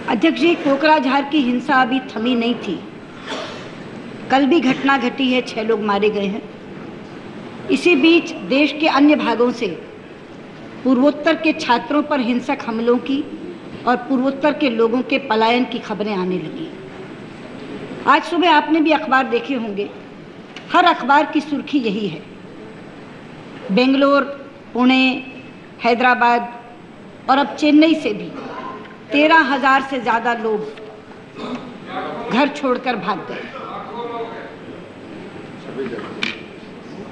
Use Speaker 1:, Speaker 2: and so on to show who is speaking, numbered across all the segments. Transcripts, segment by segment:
Speaker 1: अध्यक्ष जी, कोकराझार की हिंसा अभी थमी नहीं थी। कल भी घटना घटी है, 6 लोग मारे गए हैं। इसी बीच देश के अन्य भागों से पूर्वोत्तर के छात्रों पर हिंसक हमलों की और पूर्वोत्तर के लोगों के पलायन की खबरें आने लगी। आज सुबह आपने भी अखबार देखे होंगे, हर अखबार की सुर्खी यही है। बेंगलोर, पुणे, हैदराबाद और अब चेन्नई से भी 13,000 से ज़्यादा लोग घर छोड़कर भाग गए।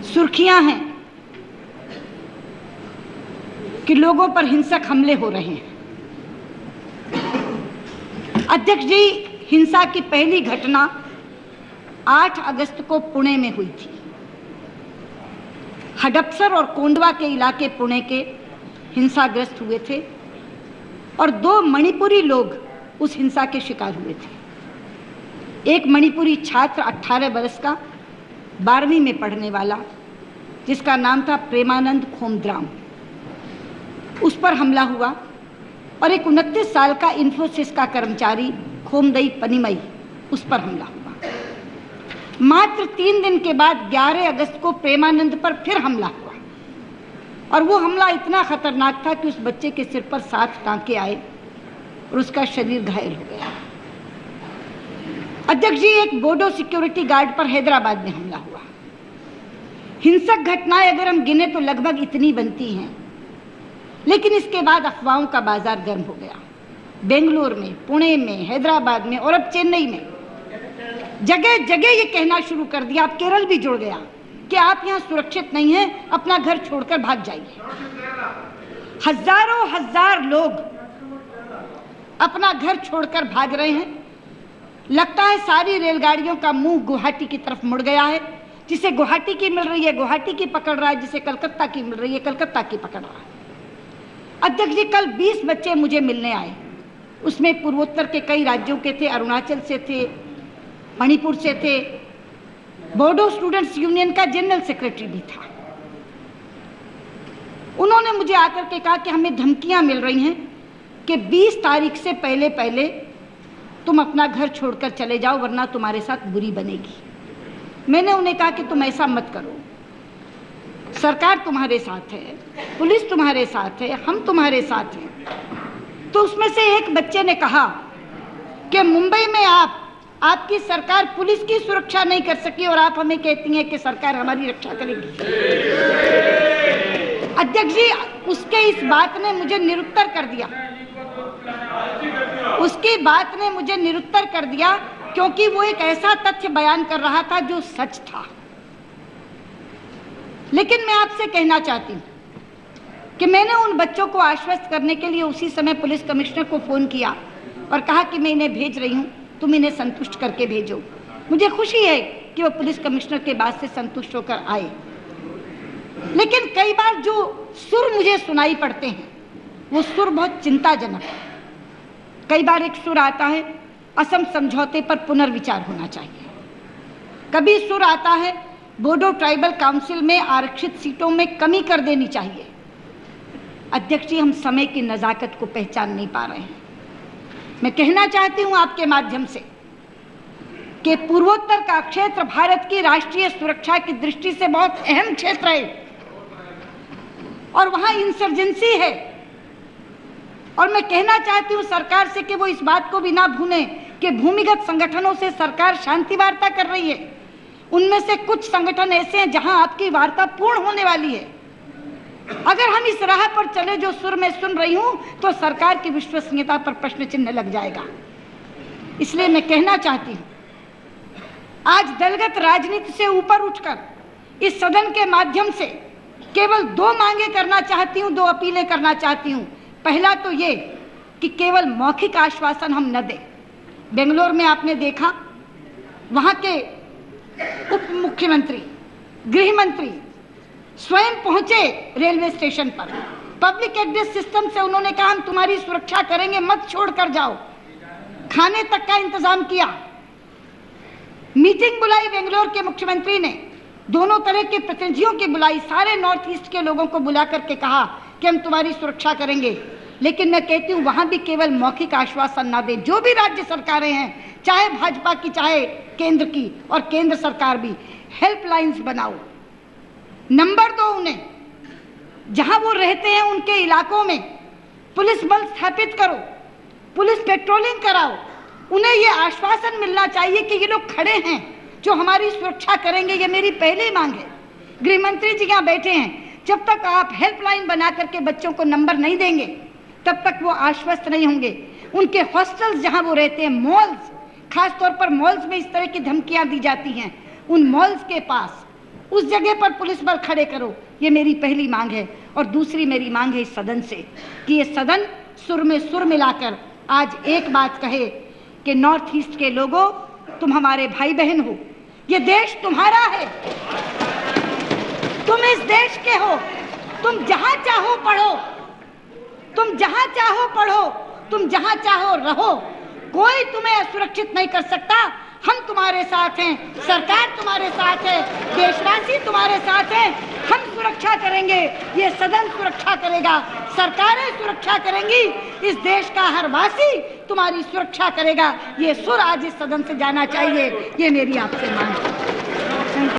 Speaker 1: सुर्खियां हैं कि लोगों पर हिंसक हमले हो रहे हैं। अध्यक्ष जी, हिंसा की पहली घटना 8 अगस्त को पुणे में हुई थी। हडपसर और कोंडवा के इलाके पुणे के हिंसाग्रस्त हुए थे और 2 मणिपुरी लोग उस हिंसा के शिकार हुए थे। एक मणिपुरी छात्र 18 वर्ष का 12वीं में पढ़ने वाला, जिसका नाम था प्रेमानंद खोमद्राम, उस पर हमला हुआ और एक 29 साल का इन्फोसिस का कर्मचारी खोमदई पनिमई, उस पर हमला हुआ। मात्र 3 दिन के बाद 11 अगस्त को प्रेमानंद पर फिर हमला हुआ और वो हमला इतना खतरनाक था कि उस बच्चे के सिर पर 7 टांके आए और उसका शरीर घायल हो गया। अध्यक्ष जी, एक बोडो सिक्योरिटी गार्ड पर हैदराबाद में हमला हुआ। हिंसक घटनाएं अगर हम गिने तो लगभग इतनी बनती हैं, लेकिन इसके बाद अफवाहों का बाजार गर्म हो गया। बेंगलुरु में, पुणे में, हैदराबाद में और अब चेन्नई में जगह जगह ये कहना शुरू कर दिया, अब केरल भी जुड़ गया, कि आप यहाँ सुरक्षित नहीं हैं, अपना घर छोड़कर भाग जाइए। हजारों हजार लोग अपना घर छोड़कर भाग रहे हैं। लगता है सारी रेलगाड़ियों का मुंह गुवाहाटी की तरफ मुड़ गया है। जिसे गुवाहाटी की मिल रही है गुवाहाटी की पकड़ रहा है, जिसे कलकत्ता की मिल रही है कलकत्ता की पकड़ रहा है। अध्यक्ष जी, कल 20 बच्चे मुझे मिलने आए। उसमें पूर्वोत्तर के कई राज्यों के थे, अरुणाचल से थे, मणिपुर से थे, बोडो स्टूडेंट्स यूनियन का जनरल सेक्रेटरी भी था। उन्होंने मुझे आकर के कहा कि हमें धमकियां मिल रही हैं कि 20 तारीख से पहले पहले तुम अपना घर छोड़कर चले जाओ, वरना तुम्हारे साथ बुरी बनेगी। मैंने उन्हें कहा कि तुम ऐसा मत करो, सरकार तुम्हारे साथ है, पुलिस तुम्हारे साथ है, हम तुम्हारे साथ हैं। तो उसमें से एक बच्चे ने कहा कि मुंबई में आपकी सरकार पुलिस की सुरक्षा नहीं कर सकी और आप हमें कहती हैं कि सरकार हमारी रक्षा करेगी। अध्यक्ष जी, उसके इस बात ने मुझे निरुत्तर कर दिया। उसकी बात ने मुझे निरुत्तर कर दिया क्योंकि वो एक ऐसा तथ्य बयान कर रहा था जो सच था। लेकिन मैं आपसे कहना चाहती हूँ कि मैंने उन बच्चों को आश्वस्त करने के लिए उसी समय पुलिस कमिश्नर को फ़ोन किया और कहा कि मैं इन्हें भेज रही हूँ, तुम इन्हें संतुष्ट करके भेजो। मुझे खुशी है कि वो पुलिस कमिश्नर के बात से संतुष्ट होकर आए। लेकिन कई बार जो सुर मुझे सुनाई पड़ते हैं वो सुर बहुत चिंताजनक है। कई बार एक सुर आता है, असम समझौते पर पुनर्विचार होना चाहिए। कभी सुर आता है, बोडो ट्राइबल काउंसिल में आरक्षित सीटों में कमी कर देनी चाहिए। अध्यक्ष जी, हम समय की नज़ाकत को पहचान नहीं पा रहे हैं। मैं कहना चाहती हूं आपके माध्यम से कि पूर्वोत्तर का क्षेत्र भारत की राष्ट्रीय सुरक्षा की दृष्टि से बहुत अहम क्षेत्र है और वहां इंसर्जेंसी है। और मैं कहना चाहती हूं सरकार से कि वो इस बात को भी ना भूलें कि भूमिगत संगठनों से सरकार शांति वार्ता कर रही है। उनमें से कुछ संगठन ऐसे हैं जहां आपकी वार्ता पूर्ण होने वाली है। अगर हम इस राह पर चले जो सुर में सुन रही हूं तो सरकार की विश्वसनीयता पर प्रश्न चिन्ह लग जाएगा। इसलिए मैं कहना चाहती हूं, आज दलगत राजनीति से ऊपर उठकर इस सदन के माध्यम से केवल 2 मांगे करना चाहती हूं, 2 अपीलें करना चाहती हूं। पहला तो ये कि केवल मौखिक आश्वासन हम न दें। बेंगलोर में आपने देखा, वहां के उप मुख्यमंत्री, गृह मंत्री स्वयं पहुंचे रेलवे स्टेशन पर। पब्लिक एड्रेस सिस्टम से उन्होंने कहा हम तुम्हारी सुरक्षा करेंगे, मत छोड़ कर जाओ। खाने तक का इंतजाम किया। मीटिंग बुलाई बेंगलोर के मुख्यमंत्री ने, दोनों तरह के प्रतिनिधियों की बुलाई, सारे नॉर्थ ईस्ट के लोगों को बुला करके कहा कि हम तुम्हारी सुरक्षा करेंगे। लेकिन मैं कहती हूँ वहाँ भी केवल मौखिक आश्वासन ना दें। जो भी राज्य सरकारें हैं, चाहे भाजपा की चाहे केंद्र की, और केंद्र सरकार भी, हेल्पलाइंस बनाओ, नंबर दो उन्हें, जहाँ वो रहते हैं उनके इलाकों में पुलिस बल स्थापित करो, पुलिस पेट्रोलिंग कराओ। उन्हें ये आश्वासन मिलना चाहिए कि ये लोग खड़े हैं जो हमारी सुरक्षा करेंगे। ये मेरी पहली मांग है। गृह मंत्री जी यहाँ बैठे हैं, जब तक आप हेल्पलाइन बना करके बच्चों को नंबर नहीं देंगे तब तक वो आश्वस्त नहीं होंगे। उनके हॉस्टल्स जहाँ वो रहते हैं, मॉल्स, खासतौर पर मॉल्स में इस तरह की धमकियाँ दी जाती हैं, उन मॉल्स के पास उस जगह पर पुलिस बल खड़े करो। ये मेरी पहली मांग है। और दूसरी मेरी मांग है इस सदन से कि ये सदन सुर में सुर मिलाकर आज एक बात कहे कि नॉर्थ ईस्ट के लोगों, तुम हमारे भाई बहन हो, ये देश तुम्हारा है, तुम इस देश के हो, तुम जहां चाहो पढ़ो, तुम जहां चाहो पढ़ो, तुम जहां चाहो रहो, कोई तुम्हें असुरक्षित नहीं कर सकता। हम तुम्हारे साथ हैं, सरकार तुम्हारे साथ है, देशवासी तुम्हारे साथ हैं। हम सुरक्षा करेंगे, ये सदन सुरक्षा करेगा, सरकारें सुरक्षा करेंगी, इस देश का हर वासी तुम्हारी सुरक्षा करेगा। ये सुर आज इस सदन से जाना चाहिए, ये मेरी आपसे मांग है।